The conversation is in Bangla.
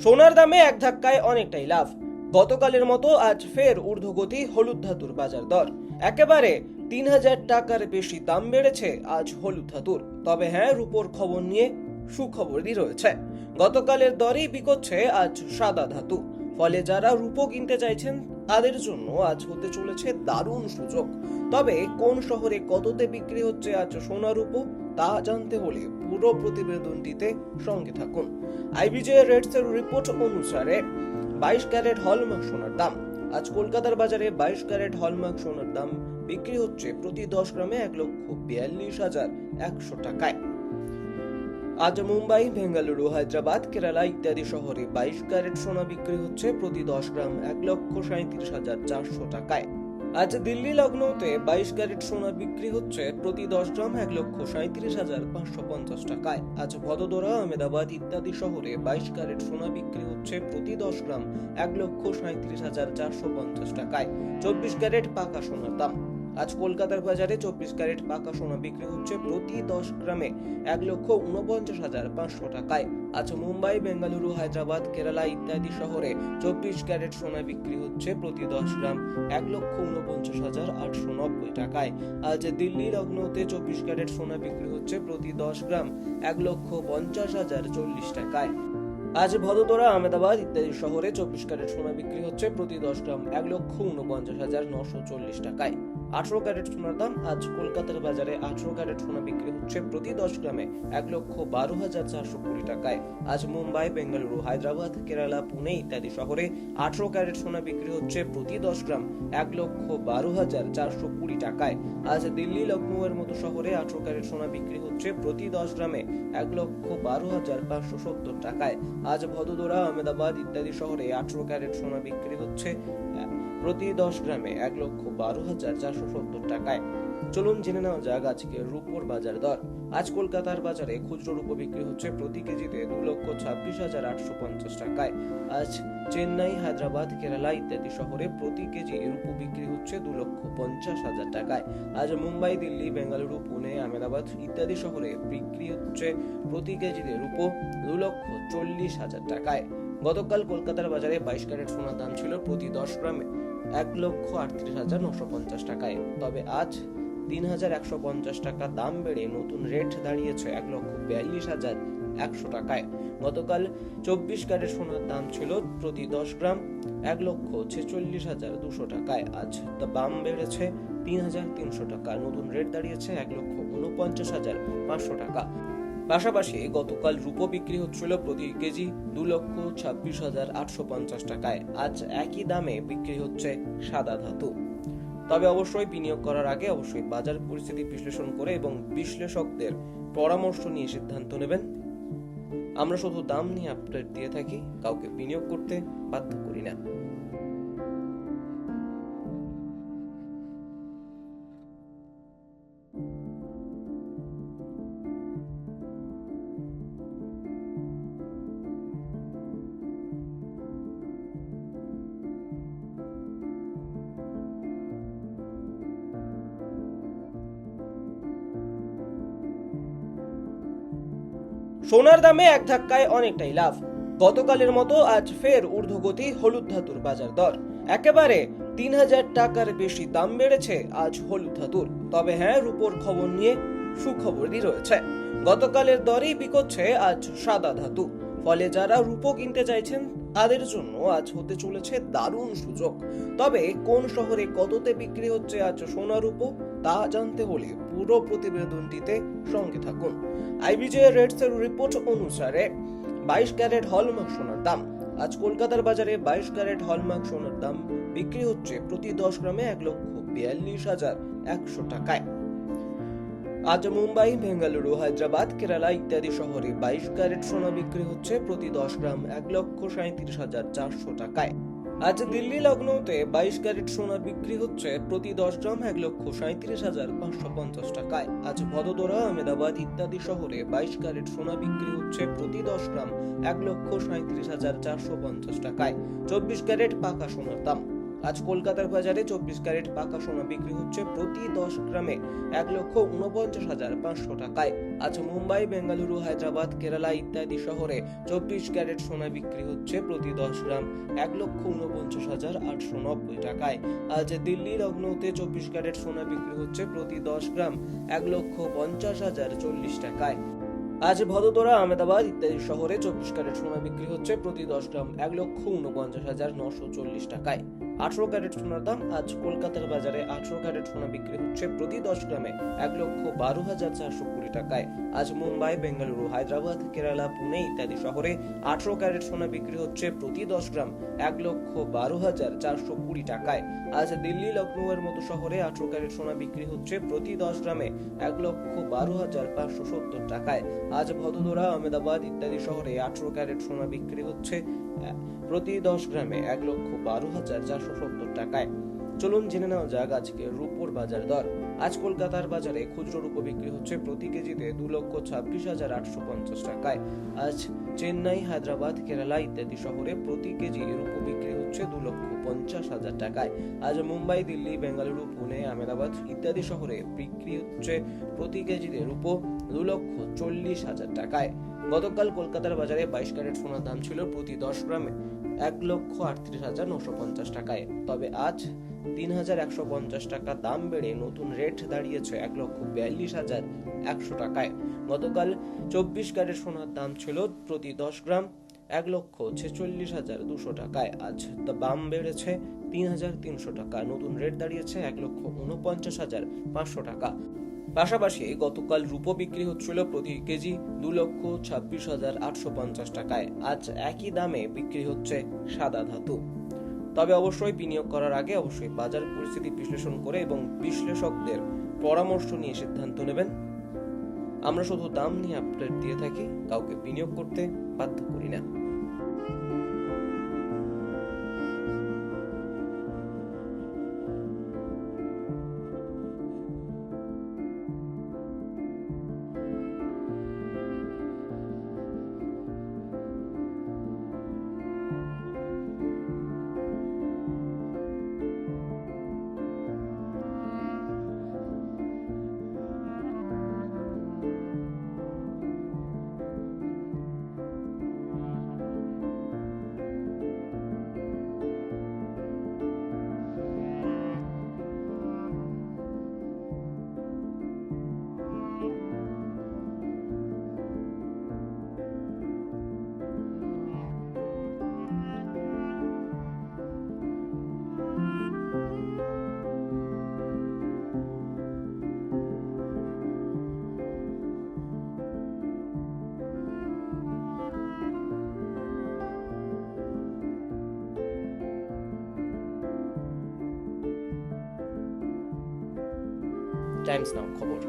সোনার দামে এক ধাক্কায় অনেকটাই লাভ। গতকালের মতো আজ ফের ঊর্ধ্বগতি হলুদ ধাতুর বাজার দর। একেবারে ৩,০০০ টাকার বেশি দাম বেড়েছে আজ হলুদ ধাতুর। তবে হ্যাঁ, রূপোর খবর নিয়ে সুখবরই রয়েছে। গতকালের দরেই বিকোচ্ছে আজ সাদা ধাতু। ফলে যারা রূপো কিনতে চাইছেন তাদের জন্য আজ হতে চলেছে দারুণ সুযোগ। তবে কোন শহরে কততে বিক্রি হচ্ছে আজ সোনা রূপো তা জানতে হলে পুরো প্রতিবেদনটিতে সঙ্গে থাকুন। আইবিজে রেটস এর রিপোর্ট অনুসারে 22 ক্যারেট হলমার্ক সোনার দাম আজ কলকাতার বাজারে 22 ক্যারেট হলমার্ক সোনার দাম বিক্রি হচ্ছে প্রতি 10 গ্রামে 1,42,100 টাকায়। আজ মুম্বাই, বেঙ্গালুরু, হায়দ্রাবাদ, কেরালা ইত্যাদি শহরে 22 ক্যারেট সোনা বিক্রি হচ্ছে প্রতি 10 গ্রাম 1,37,400 টাকায়। আজ দিল্লি, লখনৌতে 22 ক্যারেট সোনা বিক্রি হচ্ছে প্রতি 10 গ্রাম 1,37,550 টাকায়। আজ ভদোদরা, আহমেদাবাদ ইত্যাদি শহরে 22 ক্যারেট সোনা বিক্রি হচ্ছে প্রতি 10 গ্রাম 1,37,450 টাকায়। 24 ক্যারেট পাকা সোনার দাম আজ কলকাতার বাজারে 24 ক্যারেট পাকা সোনা বিক্রি হচ্ছে প্রতি 10 গ্রামে 1,49,500 টাকায়। আজ মুম্বাই, বেঙ্গালুরু, হায়দ্রাবাদ, কেরালা ইত্যাদি শহরে 24 ক্যারেট সোনা বিক্রি হচ্ছে প্রতি 10 গ্রাম 1,49,890 টাকায়। আজ দিল্লি, লখনৌতে 24 ক্যারেট সোনা বিক্রি হচ্ছে প্রতি 10 গ্রাম 1,50,040 টাকায়। আজ ভদোদরা, আহমেদাবাদ ইত্যাদি শহরে 24 ক্যারেট সোনা বিক্রি হচ্ছে প্রতি 10 গ্রাম 1,49,940 টাকায়। 18 ক্যারেট সোনার দাম আজ কলকাতার বাজারে 18 ক্যারেট সোনা বিক্রি হচ্ছে প্রতি 10 গ্রামে 1,12,420 টাকায়। আজ মুম্বাই, বেঙ্গালুরু, হায়দ্রাবাদ, কেরালা, পুনে ইত্যাদি শহরে 18 ক্যারেট সোনা বিক্রি হচ্ছে প্রতি 10 গ্রাম 1,12,420 টাকায়। আজ দিল্লি, লখনৌ এর মতো শহরে 18 ক্যারেট সোনা বিক্রি হচ্ছে প্রতি 10 গ্রামে 1,12,570 টাকায়। আজ ভদোদরা, আহমেদাবাদ ইত্যাদি শহরে 18 ক্যারেট সোনা বিক্রি হচ্ছে প্রতি 10 গ্রামে 1,12,470 টাকায়। চলুন জেনে নেওয়া যাক আজকে রূপোর বাজার দর। আজ কলকাতার বাজারে খুচরো রূপো বিক্রি হচ্ছে প্রতি কেজিতে 2,26,850 টাকায়। আজ চেন্নাই, হায়দ্রাবাদ, কেরালা ইত্যাদি শহরে প্রতি কেজি রূপো বিক্রি হচ্ছে 2,50,000 টাকায়। আজ মুম্বাই, দিল্লি, বেঙ্গালুরু, পুনে, আহমেদাবাদ ইত্যাদি শহরে বিক্রি হচ্ছে প্রতি কেজিতে রূপো 2,40,000 টাকায়। গতকাল কলকাতার বাজারে 22 ক্যারেট সোনার দাম ছিল প্রতি 10 গ্রামে 1,38,950 টাকায়। তবে আজ 3,150 টাকা দাম বেড়ে নতুন রেট দাঁড়িয়েছে 1,42,100 টাকায়। গতকাল 24 ক্যারেট সোনার দাম ছিল প্রতি 10 গ্রাম 1,46,200 টাকায়। আজ দাম বেড়েছে 3,300 টাকা, নতুন রেট দাঁড়িয়েছে 1,49,500 টাকা। পাশাপাশি গতকাল রূপো বিক্রি হচ্ছিল প্রতি কেজি 2,26,850 টাকায়। আজ একই দামে বিক্রি হচ্ছে সাদা ধাতু। তবে অবশ্যই বিনিয়োগ করার আগে অবশ্যই বাজার পরিস্থিতি বিশ্লেষণ করে এবং বিশ্লেষকদের পরামর্শ নিয়ে সিদ্ধান্ত নেবেন। আমরা শুধু দাম নিয়ে আপডেট দিয়ে থাকি, কাউকে বিনিয়োগ করতে বাধ্য করি না। সোনার দামে এক ধাক্কায় অনেকটাই লাভ। গতকালের মতো আজ ফের ঊর্ধ্বগতি হলুদ ধাতুর বাজার দর। একেবারে ৩,০০০ টাকার বেশি দাম বেড়েছে আজ হলুদ ধাতুর। তবে হ্যাঁ, রূপোর খবর নিয়ে সুখবরই রয়েছে। গতকালের দরেই বিকোচ্ছে আজ সাদা ধাতু। ফলে যারা রূপো কিনতে চাইছেন তাদের জন্য আজ হতে চলেছে দারুণ সুযোগ। তবে কোন শহরে কততে বিক্রি হচ্ছে আজ সোনা রূপো তা জানতে হলে পুরো প্রতিবেদনটিতে সঙ্গে থাকুন। আইবিজে রেটস এর রিপোর্ট অনুসারে 22 ক্যারেট হলমার্ক সোনার দাম আজ কলকাতার বাজারে 22 ক্যারেট হলমার্ক সোনার দাম বিক্রি হচ্ছে প্রতি 10 গ্রামে 1,42,100 টাকায়। আজ মুম্বাই, বেঙ্গালুরু, হায়দ্রাবাদ, কেরালা ইত্যাদি শহরে 22 ক্যারেট সোনা বিক্রি হচ্ছে প্রতি 10 গ্রাম 1,37,400 টাকায়। আজ দিল্লি, লখনৌতে 22 ক্যারেট সোনা বিক্রি হচ্ছে প্রতি 10 গ্রাম 1,37,550 টাকায়। আজ ভদোদরা, আহমেদাবাদ ইত্যাদি শহরে 22 ক্যারেট সোনা বিক্রি হচ্ছে প্রতি 10 গ্রাম 1,37,450 টাকায়। 24 ক্যারেট পাকা সোনার দাম আজ কলকাতার বাজারে 24 ক্যারেট পাকা সোনা বিক্রি হচ্ছে প্রতি 10 গ্রামে 1,49,500 টাকায়। আজ মুম্বাই, বেঙ্গালুরু, হায়দ্রাবাদ, কেরালা ইত্যাদি শহরে 24 ক্যারেট সোনা বিক্রি হচ্ছে প্রতি 10 গ্রাম 1,49,890 টাকায়। আজ দিল্লি, লখনৌতে 24 ক্যারেট সোনা বিক্রি হচ্ছে প্রতি 10 গ্রাম 1,50,040 টাকায়। আজ ভদোদরা, আহমেদাবাদ ইত্যাদি শহরে 24 ক্যারেট সোনা বিক্রি হচ্ছে প্রতি 10 গ্রাম 1,49,940 টাকায়। 18 ক্যারেট সোনার দাম আজ কলকাতার বাজারে 18 ক্যারেট সোনা বিক্রি হচ্ছে প্রতি 10 গ্রামে 1,12,420 টাকায়। আজ মুম্বাই, বেঙ্গালুরু, হায়দ্রাবাদ, কেরালা, পুনে ইত্যাদি শহরে 18 ক্যারেট সোনা বিক্রি হচ্ছে প্রতি 10 গ্রাম 1,12,420 টাকায়। আজ দিল্লি, লখনৌয়ের মতো শহরে 18 ক্যারেট সোনা বিক্রি হচ্ছে প্রতি 10 গ্রামে 1,12,570 টাকায়। আজ ভদোদরা, আহমেদাবাদ ইত্যাদি শহরে 18 ক্যারেট সোনা বিক্রি হচ্ছে প্রতি 10 গ্রামে 1,12,470 টাকায়। চলুন জেনে নেওয়া যাক আজকে রূপোর বাজার দর। আজ কলকাতার বাজারে খুচরো রূপো বিক্রি হচ্ছে প্রতি কেজিতে 2,26,850 টাকায়। আজ চেন্নাই, হায়দ্রাবাদ, কেরালা ইত্যাদি শহরে প্রতি কেজি রূপো বিক্রি হচ্ছে 2,50,000 টাকায়। আজ মুম্বাই, দিল্লি, বেঙ্গালুরু, পুনে, আহমেদাবাদ ইত্যাদি শহরে বিক্রি হচ্ছে প্রতি কেজিতে রূপো 2,40,000 টাকায়। গতকাল কলকাতার বাজারে 22 ক্যারেট সোনার দাম ছিল প্রতি 10 গ্রামে 1,38,950 টাকায়। তবে আজ 3,150 টাকা দাম বেড়ে নতুন রেট দাঁড়িয়েছে 1,42,100 টাকায়। গতকাল 24 ক্যারেট সোনার দাম ছিল প্রতি 10 গ্রাম 1,46,200 টাকায়। আজ দাম বেড়েছে 3,300 টাকা, নতুন রেট দাঁড়িয়েছে 1,49,500 টাকা। পাশাপাশি গতকাল রূপো বিক্রি হচ্ছিল প্রতি কেজি 2,26,850 টাকায়। আজ একই দামে বিক্রি হচ্ছে সাদা ধাতু। তবে অবশ্যই বিনিয়োগ করার আগে অবশ্যই বাজার পরিস্থিতি বিশ্লেষণ করে এবং বিশ্লেষকদের পরামর্শ নিয়ে সিদ্ধান্ত নেবেন। আমরা শুধু দাম নিয়ে আপডেট দিয়ে থাকি, কাউকে বিনিয়োগ করতে বাধ্য করি না। টাইমস নাও খবর।